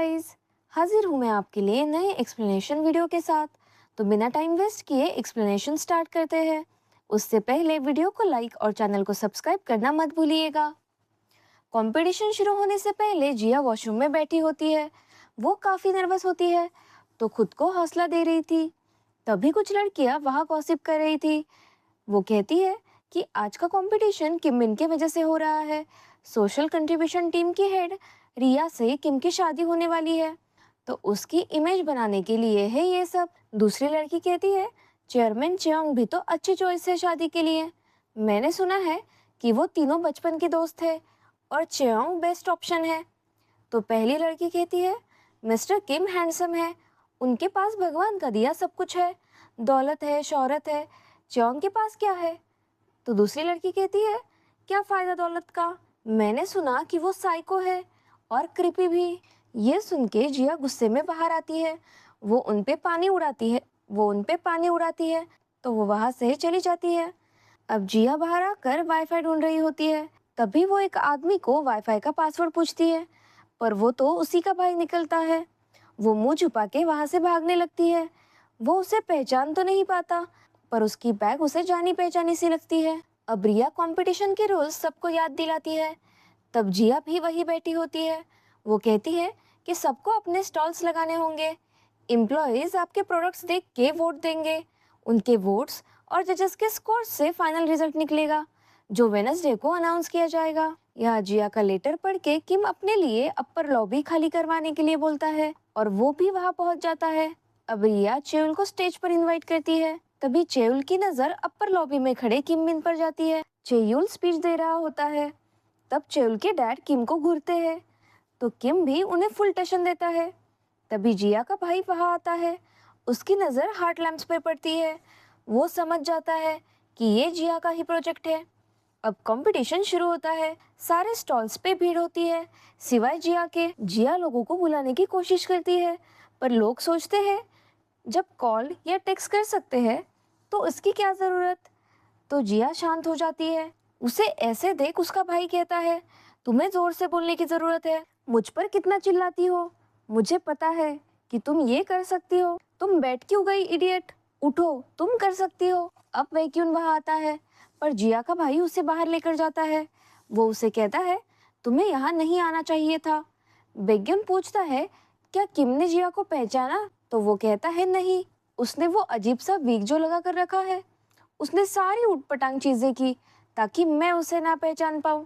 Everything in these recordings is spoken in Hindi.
गाइस, हाजिर हूँ मैं आपके लिए नए एक्सप्लेनेशन वीडियो के साथ। तो बिना टाइम वेस्ट किए एक्सप्लेनेशन स्टार्ट करते हैं। उससे पहले वीडियो को लाइक और चैनल को सब्सक्राइब करना मत भूलिएगा। कंपटीशन शुरू होने से पहले जिया वॉशरूम में बैठी होती है। वो काफी नर्वस होती है, तो खुद को हौसला दे रही थी। तभी कुछ लड़कियां वहां गॉसिप कर रही थी। वो कहती है कि आज का कंपटीशन किम मिन के वजह से हो रहा है। सोशल कंट्रीब्यूशन टीम की हेड रिया से किम की शादी होने वाली है, तो उसकी इमेज बनाने के लिए है ये सब। दूसरी लड़की कहती है चेयरमैन चेयोंग भी तो अच्छी चॉइस है शादी के लिए। मैंने सुना है कि वो तीनों बचपन के दोस्त है और चेयोंग बेस्ट ऑप्शन है। तो पहली लड़की कहती है मिस्टर किम हैंडसम है, उनके पास भगवान का दिया सब कुछ है, दौलत है, शोहरत है। चेयोंग के पास क्या है? तो दूसरी लड़की कहती है क्या फायदा दौलत का, मैंने सुना कि वो साइको है और कृपी भी। ये सुन के जिया गुस्से में बाहर आती है। वो उन पे पानी उड़ाती है वो उन पे पानी उड़ाती है तो वो वहां से चली जाती है। अब जिया बाहर आकर वाईफाई ढूंढ रही होती है। तभी वो एक आदमी को वाईफाई का पासवर्ड पूछती है, पर वो तो उसी का भाई निकलता है। वो मुंह छुपा के वहां से भागने लगती है। वो उसे पहचान तो नहीं पाता, पर उसकी बैग उसे जानी पहचानी सी लगती है। अब रिया कंपटीशन के रूल्स सबको याद दिलाती है। तब जिया भी वही बैठी होती है। वो कहती है कि सबको अपने स्टॉल्स लगाने होंगे। एम्प्लॉयज आपके प्रोडक्ट्स देख के वोट देंगे। उनके वोट्स और जजेस के स्कोर से फाइनल रिजल्ट निकलेगा, जो वेनसडे को अनाउंस किया जाएगा। यहाँ जिया का लेटर पढ़ के किम अपने लिए अपर लॉबी खाली करवाने के लिए बोलता है और वो भी वहां पहुंच जाता है। अब रिया चेउल को स्टेज पर इनवाइट करती है। तभी चेउल की नजर अपर लॉबी में खड़े किम मिन पर जाती है। चेयुल स्पीच दे रहा होता है। तब चेउल के डैड किम को घूरते हैं, तो किम भी उन्हें फुल टशन देता है। तभी जिया का भाई वहां आता है। उसकी नजर हार्ट लैम्प्स पर पड़ती है। वो समझ जाता है कि ये जिया का ही प्रोजेक्ट है। अब कंपटीशन शुरू होता है। सारे स्टॉल्स पे भीड़ होती है सिवाय जिया के। जिया लोगों को बुलाने की कोशिश करती है, पर लोग सोचते हैं जब कॉल या टेक्स्ट कर सकते हैं तो उसकी क्या जरूरत। तो जिया शांत हो जाती है। उसे ऐसे देख उसका भाई कहता है तुम्हें जोर से बोलने की जरूरत है, मुझ पर कितना चिल्लाती हो, मुझे पता है कि तुम ये कर सकती हो, तुम बैठ क्यों गई इडियट, उठो, तुम कर सकती हो। अब वैक्यूम वहां आता है, पर जिया का भाई उसे बाहर लेकर जाता है। वो उसे कहता है तुम्हें यहाँ नहीं आना चाहिए था। बेग्युन पूछता है क्या किम ने जिया को पहचाना, तो वो कहता है नहीं, उसने वो अजीब सा वीक जो लगा कर रखा है। उसने सारी उटपटांग चीजें की ताकि मैं उसे ना पहचान पाऊं।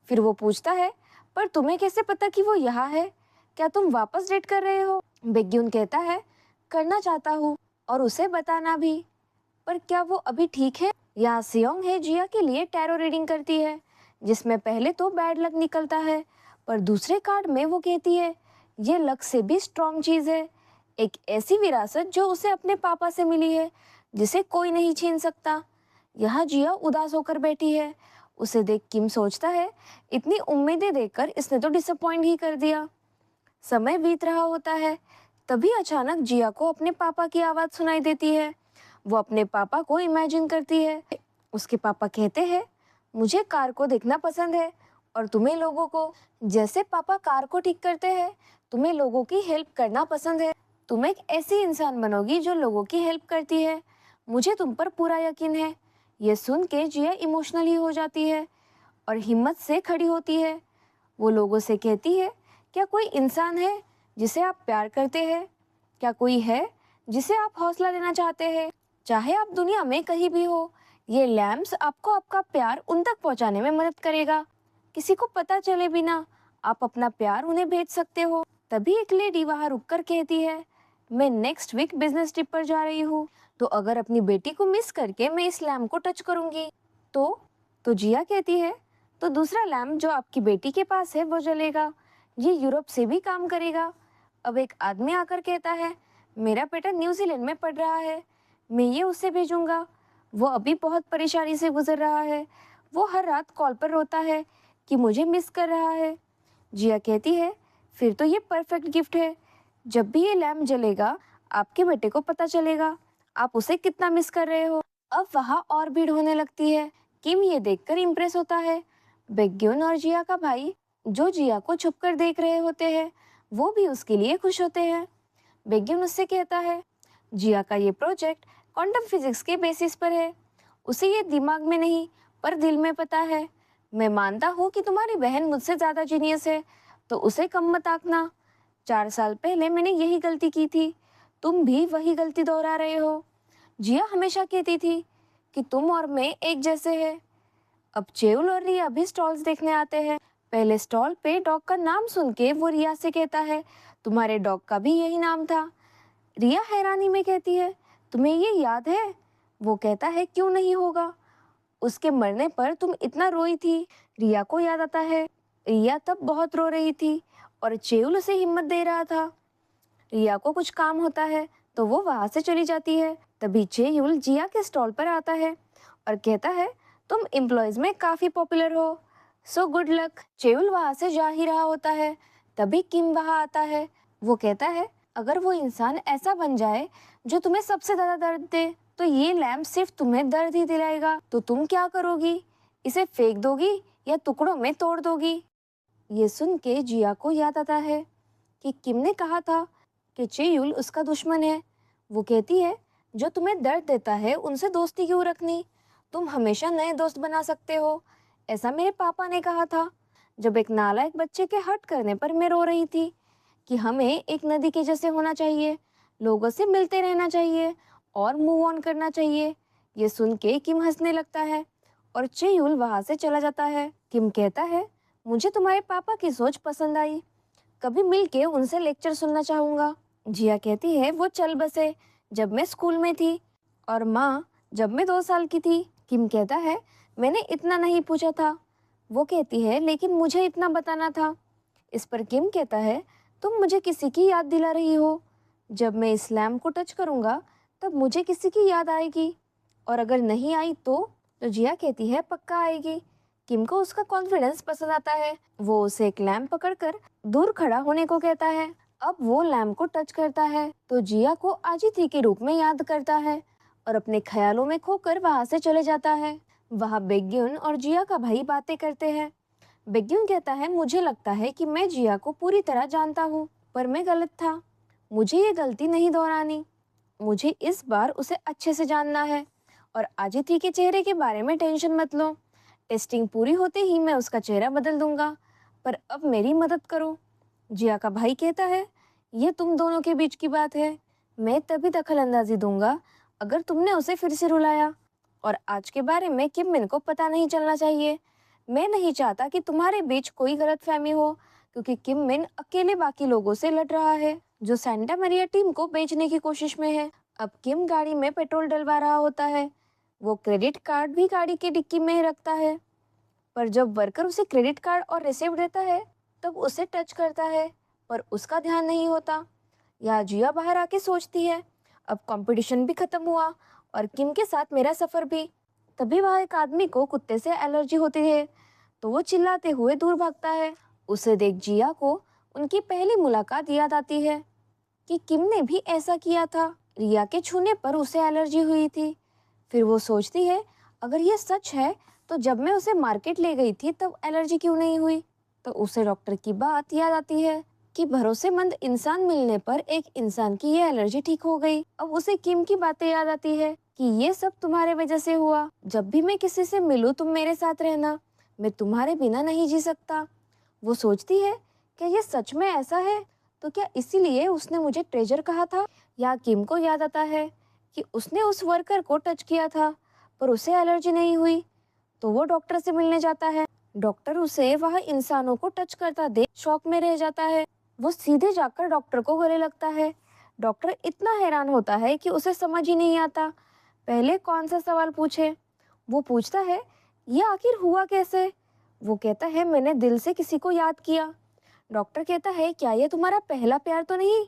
फिर वो पूछता है पर तुम्हें कैसे पता कि वो यहाँ है, क्या तुम वापस डेट कर रहे हो? बेग्युन कहता है करना चाहता हूँ और उसे बताना भी, पर क्या वो अभी ठीक है? यहाँ सियोंग है जिया के लिए टैरो रीडिंग करती है, जिसमें पहले तो बैड लक निकलता है, पर दूसरे कार्ड में वो कहती है ये लक से भी स्ट्रॉन्ग चीज है, एक ऐसी विरासत जो उसे अपने पापा से मिली है, जिसे कोई नहीं छीन सकता। यहाँ जिया उदास होकर बैठी है। उसे देख किम सोचता है इतनी उम्मीदें देकर इसने तो डिसअपॉइंट ही कर दिया। समय बीत रहा होता है। तभी अचानक जिया को अपने पापा की आवाज सुनाई देती है। वो अपने पापा को इमेजिन करती है। उसके पापा कहते हैं मुझे कार को देखना पसंद है और तुम्हें लोगों को, जैसे पापा कार को ठीक करते हैं तुम्हें लोगों की हेल्प करना पसंद है। तुम एक ऐसी इंसान बनोगी जो लोगों की हेल्प करती है, मुझे तुम पर पूरा यकीन है। ये सुन के जिया इमोशनल ही हो जाती है और हिम्मत से खड़ी होती है। वो लोगों से कहती है क्या कोई इंसान है जिसे आप प्यार करते हैं? क्या कोई है जिसे आप हौसला देना चाहते हैं? चाहे आप दुनिया में कहीं भी हो, ये लैम्प्स आपको आपका प्यार उन तक पहुंचाने में मदद करेगा। किसी को पता चले बिना आप अपना प्यार उन्हें भेज सकते हो। तभी एक लेडी वहां रुककर कहती है मैं नेक्स्ट वीक बिजनेस ट्रिप पर जा रही हूँ, तो अगर अपनी बेटी को मिस करके मैं इस लैम्प को टच करूंगी तो जिया कहती है तो दूसरा लैम्प जो आपकी बेटी के पास है वो जलेगा, ये यूरोप से भी काम करेगा। अब एक आदमी आकर कहता है मेरा बेटा न्यूजीलैंड में पढ़ रहा है, मैं ये उसे भेजूंगा। वो अभी बहुत परेशानी से गुजर रहा है। वो हर रात कॉल पर रोता है कि मुझे मिस कर रहा है। जिया कहती है फिर तो ये परफेक्ट गिफ्ट है। जब भी ये लैम्प जलेगा आपके बेटे को पता चलेगा आप उसे कितना मिस कर रहे हो। अब वहाँ और भीड़ होने लगती है। किम ये देखकर इम्प्रेस होता है। बेग्युन और जिया का भाई जो जिया को छुपकर देख रहे होते हैं वो भी उसके लिए खुश होते हैं। बेग्युन उससे कहता है, जिया का ये प्रोजेक्ट क्वांटम फिजिक्स के बेसिस पर है। उसे ये दिमाग में नहीं पर दिल में पता है। मैं मानता हूँ कि तुम्हारी बहन मुझसे ज़्यादा जीनियस है, तो उसे कम मत आंकना। 4 साल पहले मैंने यही गलती की थी, तुम भी वही गलती दोहरा रहे हो। जिया हमेशा कहती थी कि तुम और मैं एक जैसे हैं। अब चेउल और रिया भी स्टॉल्स देखने आते हैं। पहले स्टॉल पे डॉग का नाम सुन के वो रिया से कहता है, तुम्हारे डॉग का भी यही नाम था। रिया हैरानी में कहती है, तुम्हें ये याद है? वो कहता है, क्यों नहीं होगा, उसके मरने पर तुम इतना रोई थी। रिया को याद आता है, रिया तब बहुत रो रही थी और चेउल उसे हिम्मत दे रहा था। रिया को कुछ काम होता है तो वो वहां से चली जाती है। तभी चेउल जिया के स्टॉल पर आता है और कहता है, तुम एम्प्लॉयज में काफी पॉपुलर हो, सो गुड लक। चेउल वहां से जा ही रहा होता है, तभी किम वहां आता है। वो कहता है, अगर वो इंसान ऐसा बन जाए जो तुम्हें सबसे ज्यादा दर्द दे, तो ये लैम्प सिर्फ तुम्हें दर्द ही दिलाएगा, तो तुम क्या करोगी? इसे फेंक दोगी या टुकड़ों में तोड़ दोगी? ये सुन के जिया को याद आता है कि किम ने कहा था कि चेयुल उसका दुश्मन है। वो कहती है, जो तुम्हें दर्द देता है उनसे दोस्ती क्यों रखनी, तुम हमेशा नए दोस्त बना सकते हो। ऐसा मेरे पापा ने कहा था जब एक नालायक बच्चे के हर्ट करने पर मैं रो रही थी कि हमें एक नदी के जैसे होना चाहिए, लोगों से मिलते रहना चाहिए और मूव ऑन करना चाहिए। ये सुन के किम हंसने लगता है और चेयुल वहां से चला जाता है। किम कहता है, मुझे तुम्हारे पापा की सोच पसंद आई, कभी मिल के उनसे लेक्चर सुनना चाहूंगा। जिया कहती है, वो चल बसे जब मैं स्कूल में थी और माँ जब मैं 2 साल की थी। किम कहता है, मैंने इतना नहीं पूछा था। वो कहती है, लेकिन मुझे इतना बताना था। इस पर किम कहता है, तुम मुझे किसी की याद दिला रही हो। जब मैं इस लैम्प को टच करूंगा तब मुझे किसी की याद आएगी, और अगर नहीं आई तो जिया कहती है, पक्का आएगी। किम को उसका कॉन्फिडेंस पसंद आता है। वो उसे एक लैम्प पकड़कर दूर खड़ा होने को कहता है। अब वो लैम्प को टच करता है तो जिया को आजिथी के रूप में याद करता है और अपने ख्यालों में खोकर वहां से चले जाता है। वहां बेग्युन और जिया का भाई बातें करते हैं। बेग्युन कहता है, मुझे लगता है कि मैं जिया को पूरी तरह जानता हूँ, पर मैं गलत था। मुझे ये गलती नहीं दोहरानी। मुझे इस बार उसे अच्छे से जानना है और आजिथी के चेहरे के बारे में टेंशन मत लो। टेस्टिंग पूरी होते ही मैं उसका चेहरा बदल दूंगा, पर अब मेरी मदद करो। जिया का भाई कहता है, ये तुम दोनों के बीच की बात है, मैं तभी दखल अंदाजी दूंगा अगर तुमने उसे फिर से रुलाया, और आज के बारे में किम मिन को पता नहीं चलना चाहिए। मैं नहीं चाहता कि तुम्हारे बीच कोई गलतफहमी हो, क्योंकि किम मिन अकेले बाकी लोगों से लड़ रहा है जो सेंटा मरिया टीम को बेचने की कोशिश में है। अब किम गाड़ी में पेट्रोल डलवा रहा होता है। वो क्रेडिट कार्ड भी गाड़ी की डिक्की में ही रखता है, पर जब वर्कर उसे क्रेडिट कार्ड और रिसिप्ट देता है तब उसे टच करता है, पर उसका ध्यान नहीं होता। यहाँ जिया बाहर आके सोचती है, अब कंपटीशन भी खत्म हुआ और किम के साथ मेरा सफर भी। तभी वहाँ एक आदमी को कुत्ते से एलर्जी होती है, तो वो चिल्लाते हुए दूर भागता है। उसे देख जिया को उनकी पहली मुलाकात याद आती है कि किम ने भी ऐसा किया था, रिया के छूने पर उसे एलर्जी हुई थी। फिर वो सोचती है, अगर ये सच है तो जब मैं उसे मार्केट ले गई थी तब एलर्जी क्यों नहीं हुई। तो उसे डॉक्टर की बात याद आती है कि भरोसेमंद इंसान मिलने पर एक इंसान की ये एलर्जी ठीक हो गई। अब उसे किम की बातें याद आती है कि ये सब तुम्हारे वजह से हुआ। जब भी मैं किसी से मिलूं तुम मेरे साथ रहना, मैं तुम्हारे बिना नहीं जी सकता। वो सोचती है, क्या ये सच में ऐसा है? तो क्या इसीलिए उसने मुझे ट्रेजर कहा था? या किम को याद आता है कि उसने उस वर्कर को टच किया था पर उसे एलर्जी नहीं हुई, तो वो डॉक्टर से मिलने जाता है। डॉक्टर उसे वह इंसानों को टच करता देख शॉक में रह जाता है। वो सीधे जाकर डॉक्टर को गले लगता है। डॉक्टर इतना हैरान होता है कि उसे समझ ही नहीं आता पहले कौन सा सवाल पूछे। वो पूछता है, ये आखिर हुआ कैसे? वो कहता है, मैंने दिल से किसी को याद किया। डॉक्टर कहता है, क्या ये तुम्हारा पहला प्यार तो नहीं?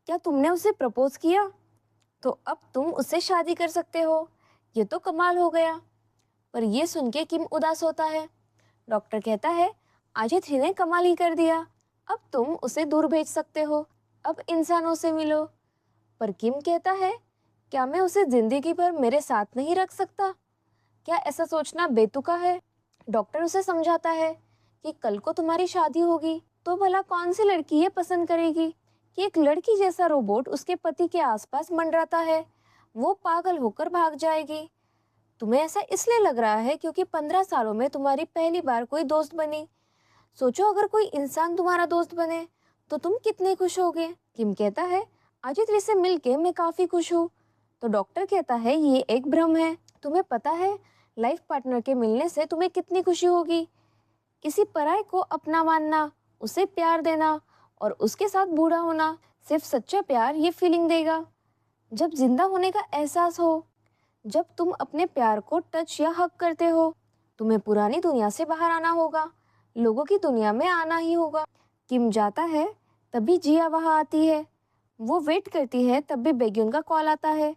क्या तुमने उसे प्रपोज किया? तो अब तुम उससे शादी कर सकते हो। ये तो कमाल हो गया। पर ये सुन के किम उदास होता है। डॉक्टर कहता है, आजिथी ने कमाल ही कर दिया, अब तुम उसे दूर भेज सकते हो, अब इंसानों से मिलो। पर किम कहता है, क्या मैं उसे जिंदगी भर मेरे साथ नहीं रख सकता? क्या ऐसा सोचना बेतुका है? डॉक्टर उसे समझाता है कि कल को तुम्हारी शादी होगी, तो भला कौन सी लड़की ये पसंद करेगी कि एक लड़की जैसा रोबोट उसके पति के आसपास मंडराता है? वो पागल होकर भाग जाएगी। तुम्हें ऐसा इसलिए लग रहा है क्योंकि 15 सालों में तुम्हारी पहली बार कोई दोस्त बनी। सोचो अगर कोई इंसान तुम्हारा दोस्त बने तो तुम कितने खुश होगे। किम कहता है, अजित से मिलके मैं काफी खुश हूँ। तो डॉक्टर कहता है, ये एक भ्रम है। तुम्हें पता है लाइफ पार्टनर के मिलने से तुम्हें कितनी खुशी होगी। किसी पराये को अपना मानना, उसे प्यार देना और उसके साथ बूढ़ा होना, सिर्फ सच्चा प्यार ये फीलिंग देगा जब जिंदा होने का एहसास हो। जब तुम अपने प्यार को टच या हक करते हो, तुम्हें पुरानी दुनिया से बाहर आना होगा, लोगों की दुनिया में आना ही होगा। किम जाता है तभी जिया वहां आती है। वो वेट करती है तब भी बेग्युन का कॉल आता है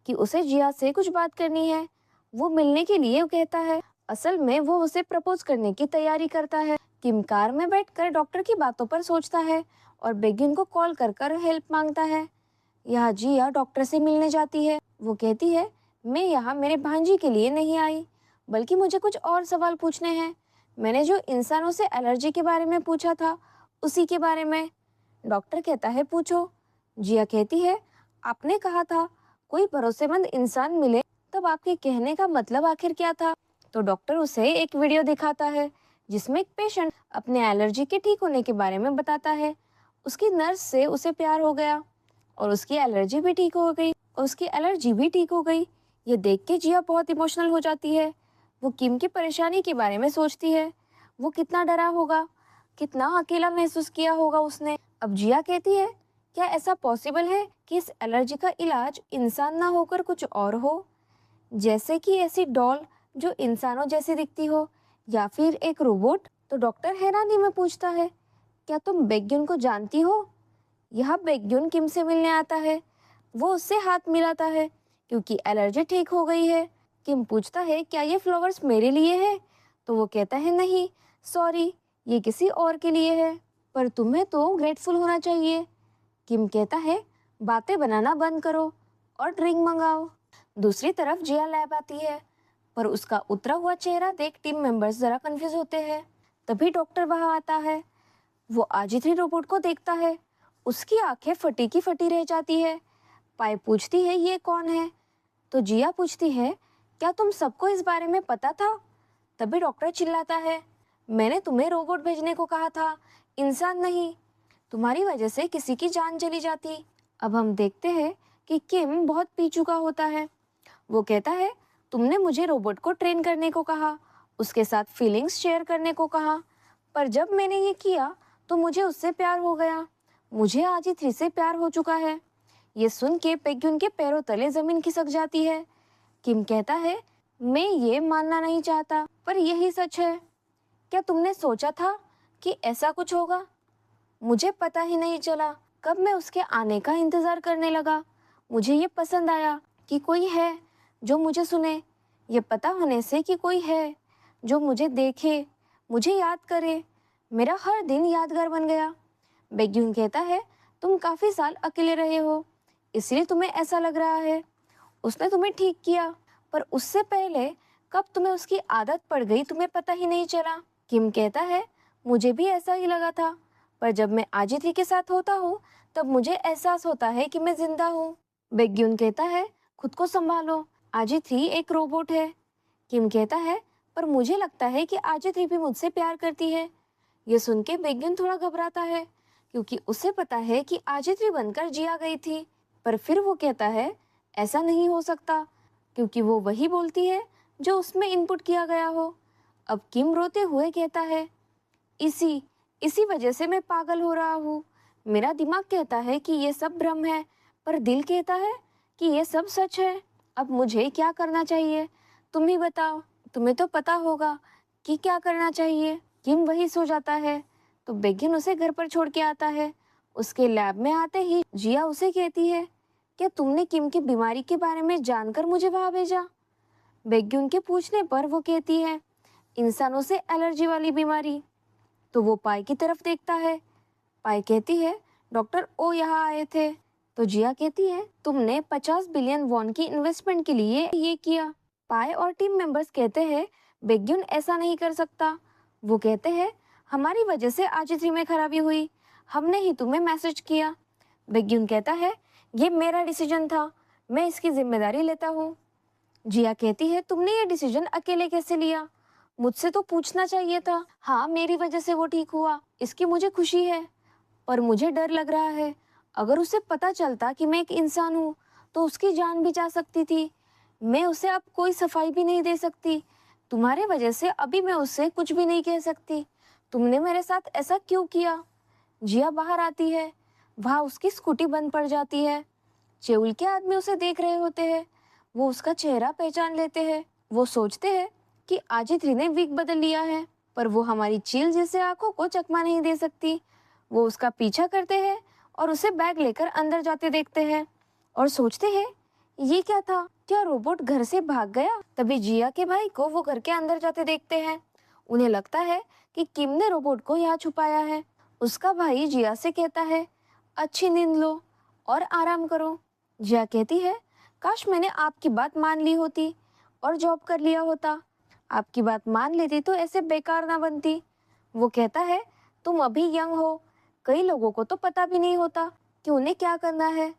कि उसे जिया से कुछ बात करनी है। वो मिलने के लिए कहता है। असल में वो उसे प्रपोज करने की तैयारी करता है। किम कार में बैठकर डॉक्टर की बातों पर सोचता है और बेग्युन को कॉल कर हेल्प मांगता है। यहाँ जिया डॉक्टर से मिलने जाती है। वो कहती है, मैं यहाँ मेरे भांजी के लिए नहीं आई, बल्कि मुझे कुछ और सवाल पूछने हैं। मैंने जो इंसानों से एलर्जी के बारे में पूछा था, उसी के बारे में। डॉक्टर कहता है, पूछो। जिया कहती है, आपने कहा था कोई भरोसेमंद इंसान मिले, तब आपके कहने का मतलब आखिर क्या था? तो डॉक्टर उसे एक वीडियो दिखाता है जिसमें एक पेशेंट अपने एलर्जी के ठीक होने के बारे में बताता है। उसकी नर्स से उसे प्यार हो गया और उसकी एलर्जी भी ठीक हो गई। ये देख के जिया बहुत इमोशनल हो जाती है। वो किम की परेशानी के बारे में सोचती है। वो कितना डरा होगा, कितना अकेला महसूस किया होगा उसने। अब जिया कहती है, क्या ऐसा पॉसिबल है कि इस एलर्जी का इलाज इंसान ना होकर कुछ और हो, जैसे कि ऐसी डॉल जो इंसानों जैसी दिखती हो, या फिर एक रोबोट? तो डॉक्टर हैरानी में पूछता है, क्या तुम बेग्युन को जानती हो? यह बेग्युन किम से मिलने आता है। वो उससे हाथ मिलाता है क्योंकि एलर्जी ठीक हो गई है। किम पूछता है, क्या ये फ्लावर्स मेरे लिए है? तो वो कहता है, नहीं सॉरी, ये किसी और के लिए है। पर तुम्हें तो ग्रेटफुल होना चाहिए। किम कहता है, बातें बनाना बंद करो और ड्रिंक मंगाओ। दूसरी तरफ जिया लैब आती है, पर उसका उतरा हुआ चेहरा देख टीम मेंबर्स जरा कंफ्यूज होते हैं। तभी डॉक्टर वहां आता है। वो आजिथी रोबोट को देखता है। उसकी आंखें फटी की फटी रह जाती है। पाई पूछती है, ये कौन है? तो जिया पूछती है, क्या तुम सबको इस बारे में पता था? तभी डॉक्टर चिल्लाता है, मैंने तुम्हें रोबोट भेजने को कहा था, इंसान नहीं। तुम्हारी वजह से किसी की जान चली जाती। अब हम देखते हैं कि किम बहुत पी चुका होता है। वो कहता है, तुमने मुझे रोबोट को ट्रेन करने को कहा, उसके साथ फीलिंग्स शेयर करने को कहा, पर जब मैंने ये किया तो मुझे उससे प्यार हो गया। मुझे आज ही 3 से प्यार हो चुका है। ये सुन के पेग्युन के पैरों तले जमीन खिसक जाती है। किम कहता है, मैं ये मानना नहीं चाहता, पर यही सच है। क्या तुमने सोचा था कि ऐसा कुछ होगा? मुझे पता ही नहीं चला कब मैं उसके आने का इंतजार करने लगा। मुझे ये पसंद आया कि कोई है जो मुझे सुने। ये पता होने से कि कोई है जो मुझे देखे, मुझे याद करे, मेरा हर दिन यादगार बन गया। बेग्युन कहता है, तुम काफी साल अकेले रहे हो, इसलिए तुम्हें ऐसा लग रहा है। उसने तुम्हें ठीक किया, पर उससे पहले कब तुम्हें उसकी आदत पड़ गई तुम्हें पता ही नहीं चला। किम कहता है, मुझे भी ऐसा ही लगा था, पर जब मैं आजिथी के साथ होता हूँ तब मुझे एहसास होता है कि मैं जिंदा हूँ। बेग्युन कहता है, खुद को संभालो, आजिथी एक रोबोट है। किम कहता है, पर मुझे लगता है कि आजिथी भी मुझसे प्यार करती है। ये सुन के बेग्युन थोड़ा घबराता है क्योंकि उसे पता है कि आजिथी बनकर जिया गई थी। पर फिर वो कहता है, ऐसा नहीं हो सकता, क्योंकि वो वही बोलती है जो उसमें इनपुट किया गया हो। अब किम रोते हुए कहता है, इसी इसी वजह से मैं पागल हो रहा हूँ। मेरा दिमाग कहता है कि ये सब भ्रम है, पर दिल कहता है कि ये सब सच है। अब मुझे क्या करना चाहिए? तुम ही बताओ, तुम्हें तो पता होगा कि क्या करना चाहिए। किम वही सो जाता है, तो बेगिन उसे घर पर छोड़ के आता है। उसके लैब में आते ही जिया उसे कहती है, क्या तुमने किम की बीमारी के बारे में जानकर मुझे वहां भेजा? बेग्युन के पूछने पर वो कहती है, इंसानों से एलर्जी वाली बीमारी। तो वो पाई की तरफ देखता है। पाई कहती है, डॉक्टर ओ यहाँ आए थे। तो जिया कहती है, तुमने 50 बिलियन वॉन की इन्वेस्टमेंट के लिए ये किया। पाई और टीम मेंबर्स कहते हैं, बेग्युन ऐसा नहीं कर सकता। वो कहते हैं, हमारी वजह से आज में खराबी हुई, हमने ही तुम्हें मैसेज किया। बेग्युन कहता है, ये मेरा डिसीजन था, मैं इसकी जिम्मेदारी लेता हूँ। जिया कहती है, तुमने ये डिसीजन अकेले कैसे लिया? मुझसे तो पूछना चाहिए था। हाँ, मेरी वजह से वो ठीक हुआ, इसकी मुझे खुशी है, पर मुझे डर लग रहा है। अगर उसे पता चलता कि मैं एक इंसान हूँ, तो उसकी जान भी जा सकती थी। मैं उसे अब कोई सफाई भी नहीं दे सकती। तुम्हारे वजह से अभी मैं उससे कुछ भी नहीं कह सकती। तुमने मेरे साथ ऐसा क्यों किया? जिया बाहर आती है, वहाँ उसकी स्कूटी बंद पड़ जाती है। चेउल के आदमी उसे देख रहे होते हैं। वो उसका चेहरा पहचान लेते हैं। वो सोचते हैं कि आजित्री ने विग बदल लिया है, पर वो हमारी चील जैसे आंखों को चकमा नहीं दे सकती। वो उसका पीछा करते हैं और उसे बैग लेकर अंदर जाते देखते हैं और सोचते हैं, ये क्या था? क्या रोबोट घर से भाग गया? तभी जिया के भाई को वो घर के अंदर जाते देखते हैं। उन्हें लगता है कि किम ने रोबोट को यहाँ छुपाया है। उसका भाई जिया से कहता है, अच्छी नींद लो और आराम करो। जिया कहती है, काश मैंने आपकी बात मान ली होती और जॉब कर लिया होता। आपकी बात मान लेती तो ऐसे बेकार ना बनती। वो कहता है, तुम अभी यंग हो, कई लोगों को तो पता भी नहीं होता कि उन्हें क्या करना है।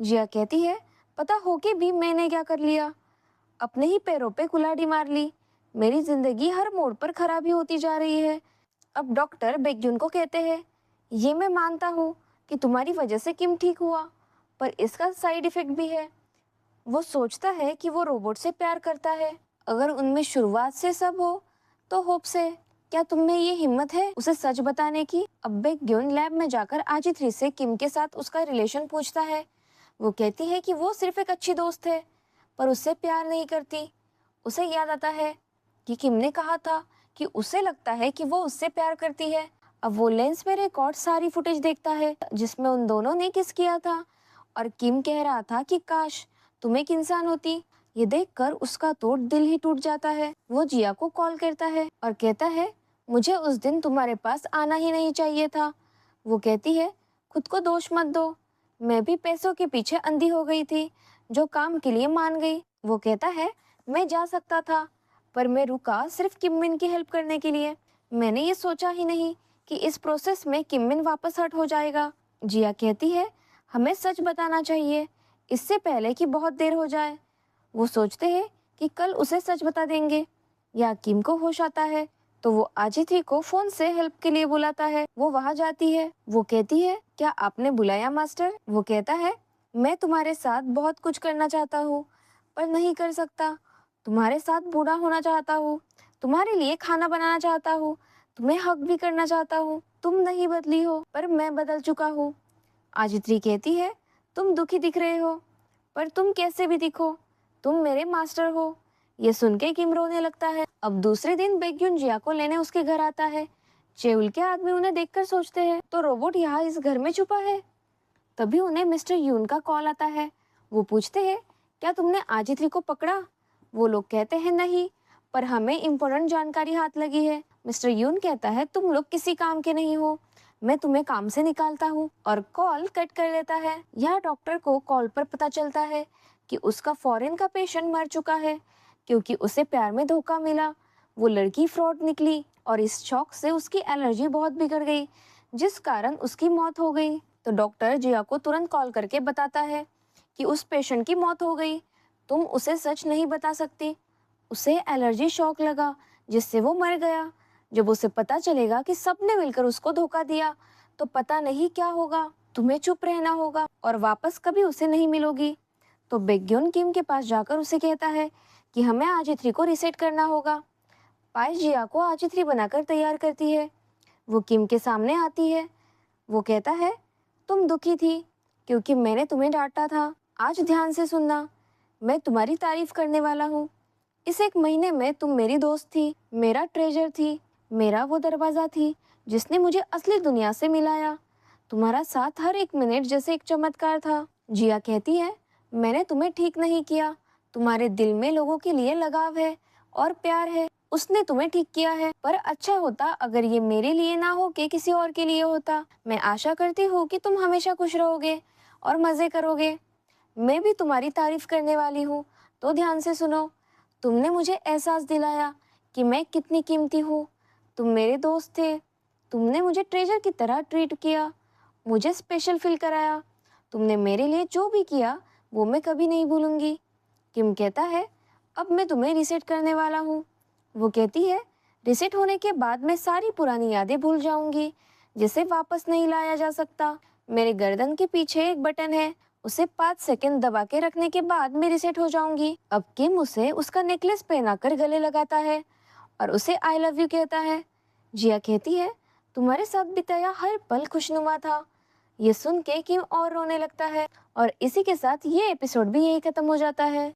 जिया कहती है, पता हो के भी मैंने क्या कर लिया? अपने ही पैरों पे कुल्हाड़ी मार ली। मेरी जिंदगी हर मोड़ पर खराबी होती जा रही है। अब डॉक्टर बेक्जुन को कहते हैं, ये मैं मानता हूँ कि तुम्हारी वजह से किम ठीक हुआ, पर इसका साइड इफेक्ट भी है। वो सोचता है कि वो रोबोट से प्यार करता है। अगर उनमें शुरुआत से सब हो तो होप से। क्या तुम में ये हिम्मत है उसे सच बताने की? अब बेक्जुन लैब में जाकर आजिथ्री से किम के साथ उसका रिलेशन पूछता है। वो कहती है कि वो सिर्फ एक अच्छी दोस्त है, पर उससे प्यार नहीं करती। उसे याद आता है कि किम ने कहा था कि उसे लगता है कि वो उससे प्यार करती है। अब वो लेंस में रिकॉर्ड सारी फुटेज देखता है जिसमें उन दोनों ने किस किया था, और किम कह रहा था कि काश तुम एक इंसान होती। ये देखकर उसका तो दिल ही टूट जाता है। वो जिया को कॉल करता है और कहता है, मुझे उस दिन तुम्हारे पास आना ही नहीं चाहिए था। वो कहती है, खुद को दोष मत दो, मैं भी पैसों के पीछे अंधी हो गई थी, जो काम के लिए मान गई। वो कहता है, मैं जा सकता था, पर मैं रुका सिर्फ किममिन की हेल्प करने के लिए। मैंने ये सोचा ही नहीं कि इस प्रोसेस में किममिन वापस हट हो जाएगा। जिया कहती है, हमें सच बताना चाहिए, इससे पहले कि बहुत देर हो जाए। वो सोचते हैं कि कल उसे सच बता देंगे। या किम को होश आता है तो वो आजिथी को फोन से हेल्प के लिए बुलाता है। वो वहाँ जाती है। वो कहती है, क्या आपने बुलाया मास्टर? वो कहता है, मैं तुम्हारे साथ बहुत कुछ करना चाहता हूँ, पर नहीं कर सकता। तुम्हारे साथ बूढ़ा होना चाहता हूँ, तुम्हारे लिए खाना बनाना चाहता हूँ, तुम्हें हक भी करना चाहता हूँ। तुम नहीं बदली हो, पर मैं बदल चुका हूँ। आजित्री कहती है, तुम दुखी दिख रहे हो, पर तुम कैसे भी दिखो, तुम मेरे मास्टर हो। ये सुन के किम रोने लगता है। अब दूसरे दिन बेक्युन जिया को लेने उसके घर आता है। चेउल के आदमी उन्हें देखकर सोचते हैं, तो रोबोट यहाँ इस घर में छुपा है। तभी उन्हें मिस्टर यून का कॉल आता है। वो पूछते हैं, क्या तुमने आजित्री को पकड़ा? वो लोग कहते हैं, नहीं, पर हमें इम्पोर्टेंट जानकारी हाथ लगी है। मिस्टर यून कहता है, तुम लोग किसी काम के नहीं हो, मैं तुम्हें काम से निकालता हूँ, और कॉल कट कर देता है। यह डॉक्टर को कॉल पर पता चलता है कि उसका फॉरेन का पेशेंट मर चुका है, क्योंकि उसे प्यार में धोखा मिला। वो लड़की फ्रॉड निकली और इस शौक से उसकी एलर्जी बहुत बिगड़ गई, जिस कारण उसकी मौत हो गई। तो डॉक्टर जिया को तुरंत कॉल करके बताता है कि उस पेशेंट की मौत हो गई, तुम उसे सच नहीं बता सकती। उसे एलर्जी शॉक लगा, जिससे वो मर गया। जब उसे पता चलेगा कि सबने मिलकर उसको धोखा दिया, तो पता नहीं क्या होगा। तुम्हें चुप रहना होगा और वापस कभी उसे नहीं मिलोगी। तो बेग्योन किम के पास जाकर उसे कहता है कि हमें आजिथ्री को रिसेट करना होगा। पाई जिया को आजिथ्री बनाकर तैयार करती है। वो किम के सामने आती है। वो कहता है, तुम दुखी थी क्योंकि मैंने तुम्हें डांटा था। आज ध्यान से सुनना, मैं तुम्हारी तारीफ करने वाला हूँ। इस एक महीने में तुम मेरी दोस्त थी, मेरा ट्रेजर थी, मेरा वो दरवाजा थी जिसने मुझे असली दुनिया से मिलाया। तुम्हारा साथ हर एक मिनट जैसे एक चमत्कार था। जिया कहती है, मैंने तुम्हें ठीक नहीं किया, तुम्हारे दिल में लोगों के लिए लगाव है और प्यार है, उसने तुम्हें ठीक किया है। पर अच्छा होता अगर ये मेरे लिए ना हो कि किसी और के लिए होता। मैं आशा करती हूँ कि तुम हमेशा खुश रहोगे और मजे करोगे। मैं भी तुम्हारी तारीफ करने वाली हूँ, तो ध्यान से सुनो। तुमने मुझे एहसास दिलाया कि मैं कितनी कीमती हूँ। तुम मेरे दोस्त थे, तुमने मुझे ट्रेजर की तरह ट्रीट किया, मुझे स्पेशल फील कराया। तुमने मेरे लिए जो भी किया वो मैं कभी नहीं भूलूंगी। किम कहता है, अब मैं तुम्हें रीसेट करने वाला हूँ। वो कहती है, रीसेट होने के बाद मैं सारी पुरानी यादें भूल जाऊंगी, जिसे वापस नहीं लाया जा सकता। मेरे गर्दन के पीछे एक बटन है, उसे 5 सेकंड दबा के रखने के बाद मैं रीसेट हो जाऊंगी। अब किम उसे उसका नेकलेस पहनाकर गले लगाता है और उसे आई लव यू कहता है। जिया कहती है, तुम्हारे साथ बिताया हर पल खुशनुमा था। ये सुन के किम और रोने लगता है और इसी के साथ ये एपिसोड भी यही खत्म हो जाता है।